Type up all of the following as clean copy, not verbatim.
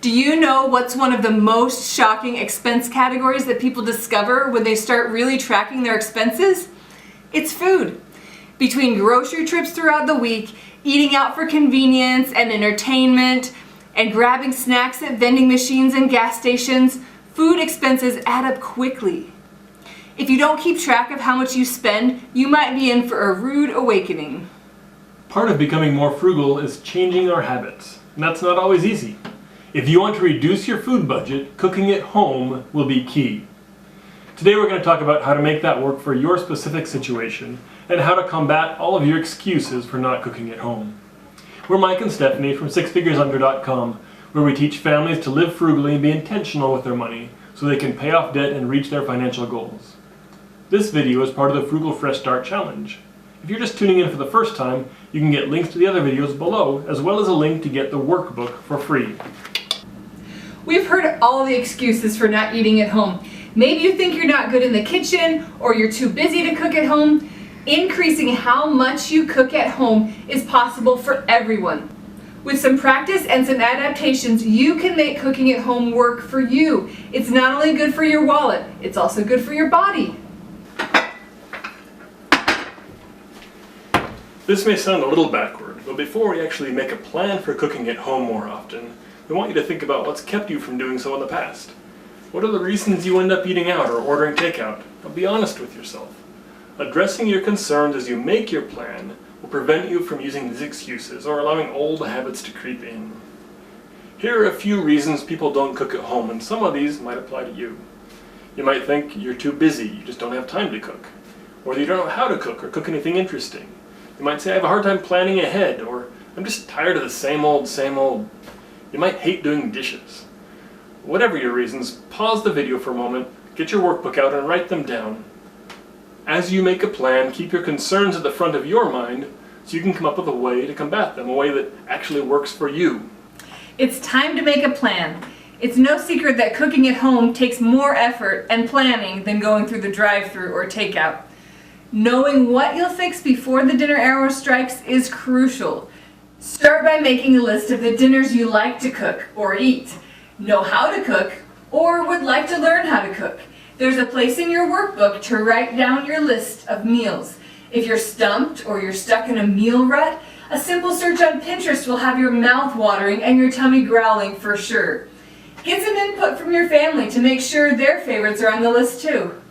Do you know what's one of the most shocking expense categories that people discover when they start really tracking their expenses? It's food. Between grocery trips throughout the week, eating out for convenience and entertainment, and grabbing snacks at vending machines and gas stations, food expenses add up quickly. If you don't keep track of how much you spend, you might be in for a rude awakening. Part of becoming more frugal is changing our habits, and that's not always easy. If you want to reduce your food budget, cooking at home will be key. Today we're going to talk about how to make that work for your specific situation and how to combat all of your excuses for not cooking at home. We're Mike and Stephanie from SixFiguresUnder.com, where we teach families to live frugally and be intentional with their money so they can pay off debt and reach their financial goals. This video is part of the Frugal Fresh Start Challenge. If you're just tuning in for the first time, you can get links to the other videos below, as well as a link to get the workbook for free. We've heard all the excuses for not eating at home. Maybe you think you're not good in the kitchen, or you're too busy to cook at home. Increasing how much you cook at home is possible for everyone. With some practice and some adaptations, you can make cooking at home work for you. It's not only good for your wallet, it's also good for your body. This may sound a little backward, but before we actually make a plan for cooking at home more often, we want you to think about what's kept you from doing so in the past. What are the reasons you end up eating out or ordering takeout? Now be honest with yourself. Addressing your concerns as you make your plan will prevent you from using these excuses or allowing old habits to creep in. Here are a few reasons people don't cook at home, and some of these might apply to you. You might think you're too busy, you just don't have time to cook, or that you don't know how to cook or cook anything interesting. You might say, I have a hard time planning ahead, or I'm just tired of the same old, same old. You might hate doing dishes. Whatever your reasons, pause the video for a moment, get your workbook out and write them down. As you make a plan, keep your concerns at the front of your mind so you can come up with a way to combat them, a way that actually works for you. It's time to make a plan. It's no secret that cooking at home takes more effort and planning than going through the drive-thru or takeout. Knowing what you'll fix before the dinner hour strikes is crucial. Start by making a list of the dinners you like to cook or eat, know how to cook, or would like to learn how to cook. There's a place in your workbook to write down your list of meals. If you're stumped or you're stuck in a meal rut, a simple search on Pinterest will have your mouth watering and your tummy growling for sure. Get some input from your family to make sure their favorites are on the list too.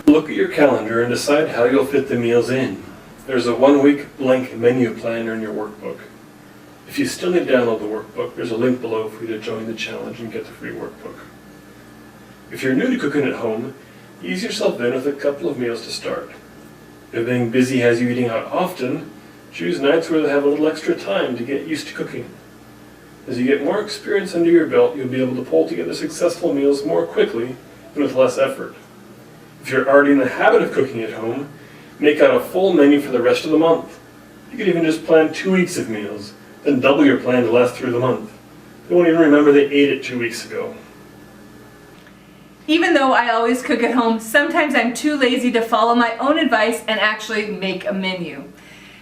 Look at your calendar and decide how you'll fit the meals in. There's a 1-week blank menu planner in your workbook. If you still need to download the workbook, there's a link below for you to join the challenge and get the free workbook. If you're new to cooking at home, ease yourself in with a couple of meals to start. If being busy has you eating out often, choose nights where they have a little extra time to get used to cooking. As you get more experience under your belt, you'll be able to pull together successful meals more quickly and with less effort. If you're already in the habit of cooking at home, make out a full menu for the rest of the month. You could even just plan 2 weeks of meals, then double your plan to last through the month. They won't even remember they ate it 2 weeks ago. Even though I always cook at home, sometimes I'm too lazy to follow my own advice and actually make a menu.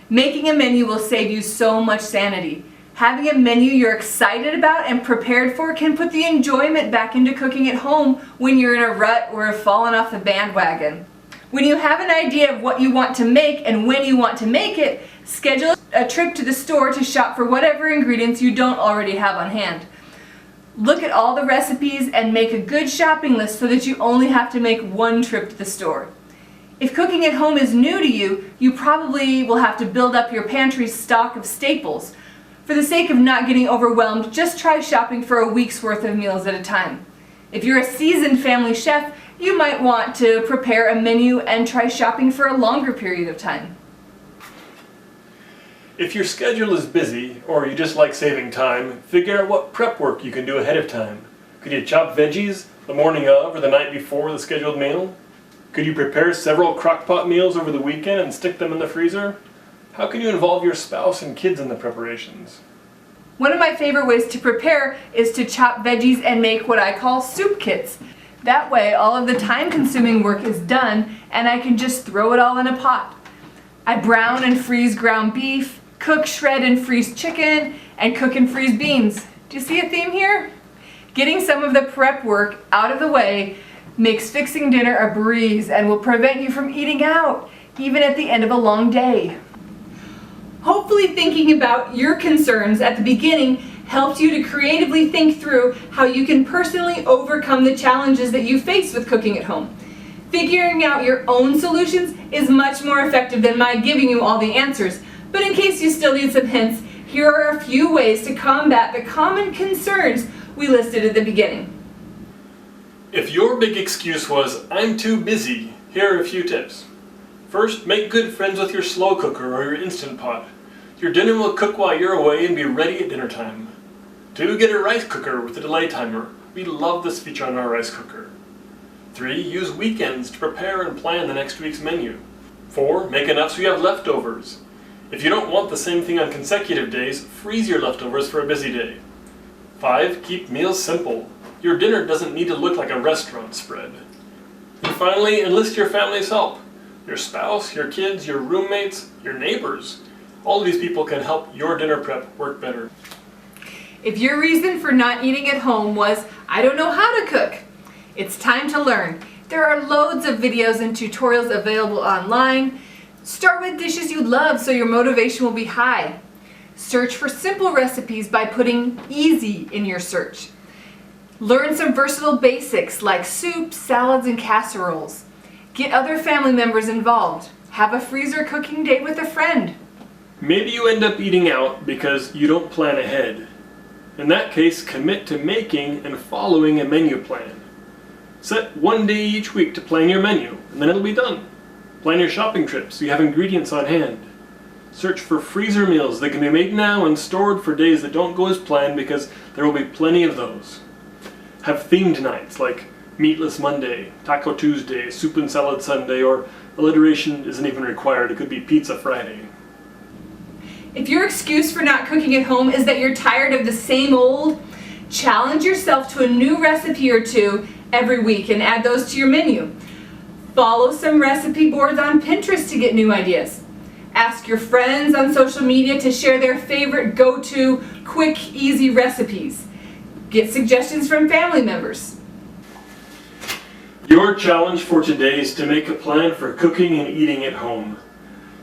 Making a menu will save you so much sanity. Having a menu you're excited about and prepared for can put the enjoyment back into cooking at home when you're in a rut or have fallen off the bandwagon. When you have an idea of what you want to make and when you want to make it, schedule a trip to the store to shop for whatever ingredients you don't already have on hand. Look at all the recipes and make a good shopping list so that you only have to make one trip to the store. If cooking at home is new to you, you probably will have to build up your pantry's stock of staples. For the sake of not getting overwhelmed, just try shopping for a week's worth of meals at a time. If you're a seasoned family chef, you might want to prepare a menu and try shopping for a longer period of time. If your schedule is busy, or you just like saving time, figure out what prep work you can do ahead of time. Could you chop veggies the morning of or the night before the scheduled meal? Could you prepare several crock-pot meals over the weekend and stick them in the freezer? How can you involve your spouse and kids in the preparations? One of my favorite ways to prepare is to chop veggies and make what I call soup kits. That way all of the time-consuming work is done and I can just throw it all in a pot. I brown and freeze ground beef, cook, shred, and freeze chicken, and cook and freeze beans. Do you see a theme here? Getting some of the prep work out of the way makes fixing dinner a breeze and will prevent you from eating out, even at the end of a long day. Hopefully thinking about your concerns at the beginning helped you to creatively think through how you can personally overcome the challenges that you face with cooking at home. Figuring out your own solutions is much more effective than my giving you all the answers, but in case you still need some hints, here are a few ways to combat the common concerns we listed at the beginning. If your big excuse was, "I'm too busy," here are a few tips. First, make good friends with your slow cooker or your Instant Pot. Your dinner will cook while you're away and be ready at dinner time. 2, get a rice cooker with a delay timer. We love this feature on our rice cooker. 3, use weekends to prepare and plan the next week's menu. 4, make enough so you have leftovers. If you don't want the same thing on consecutive days, freeze your leftovers for a busy day. 5, keep meals simple. Your dinner doesn't need to look like a restaurant spread. And finally, enlist your family's help. Your spouse, your kids, your roommates, your neighbors. All of these people can help your dinner prep work better. If your reason for not eating at home was, "I don't know how to cook," it's time to learn. There are loads of videos and tutorials available online. Start with dishes you love so your motivation will be high. Search for simple recipes by putting easy in your search. Learn some versatile basics like soups, salads, and casseroles. Get other family members involved. Have a freezer cooking date with a friend. Maybe you end up eating out because you don't plan ahead. In that case, commit to making and following a menu plan. Set one day each week to plan your menu, and then it'll be done. Plan your shopping trips so you have ingredients on hand. Search for freezer meals that can be made now and stored for days that don't go as planned, because there will be plenty of those. Have themed nights like Meatless Monday, Taco Tuesday, Soup and Salad Sunday, or alliteration isn't even required, it could be Pizza Friday. If your excuse for not cooking at home is that you're tired of the same old, challenge yourself to a new recipe or two every week and add those to your menu. Follow some recipe boards on Pinterest to get new ideas. Ask your friends on social media to share their favorite go-to, quick, easy recipes. Get suggestions from family members. Your challenge for today is to make a plan for cooking and eating at home.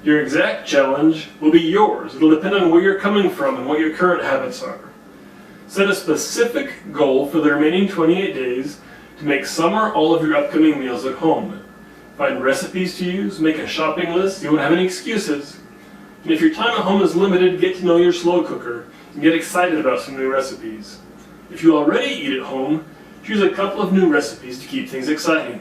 Your exact challenge will be yours. It'll depend on where you're coming from and what your current habits are. Set a specific goal for the remaining 28 days to make some or all of your upcoming meals at home. Find recipes to use, make a shopping list, you won't have any excuses. And if your time at home is limited, get to know your slow cooker and get excited about some new recipes. If you already eat at home, choose a couple of new recipes to keep things exciting.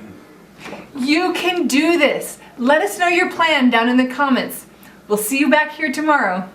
You can do this. Let us know your plan down in the comments. We'll see you back here tomorrow.